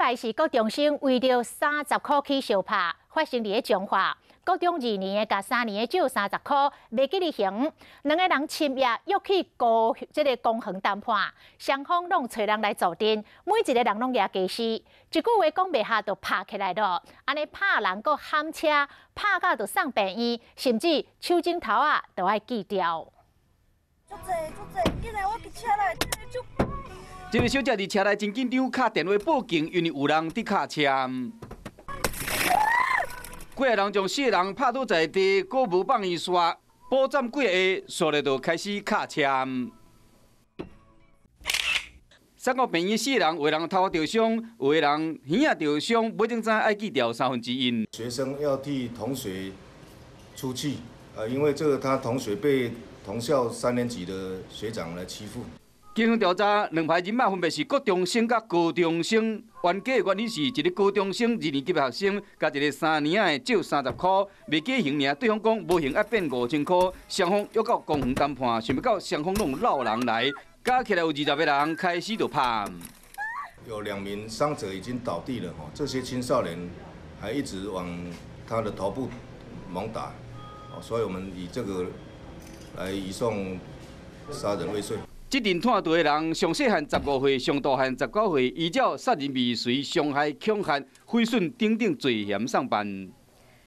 来是高中生为着30块起相拍，发生伫中华。高中2年的甲3年的只有30块，袂记哩刑。两个人深夜约去公园谈判，双方拢找人来坐镇，每一个人拢举家私。一句话讲袂下就拍起来了，安尼拍人搁喊车，拍到就送病院，甚至手指头啊都要锯掉。足济，进来我去车内，一个小姐伫车内真紧张，敲电话报警，因为有人伫卡车。几个人将4个人拍倒在地，搁无放伊煞，保站几下，煞咧就开始卡车。送到病院4个人，有的人头着伤，有的人耳仔着伤，尾整知爱锯掉1/3因。学生要替同学出气，因为这个他同学被同校3年级的学长来欺负。警方调查，两排人马分别是国中生甲高中生。冤家的原因是一个高中生2年级的学生，甲一个3年的只有30块，未计刑尔。对方讲无刑要变5000块，双方约到公园谈判，想要到双方拢有闹人来，加起来有20个人开始就拍。有2名伤者已经倒地了，这些青少年还一直往他的头部猛打，所以我们以这个来移送杀人未遂。这阵探队的人，上细汉15岁，上大汉19岁，依照杀人未遂、伤害、恐吓、毁损等等罪嫌上班。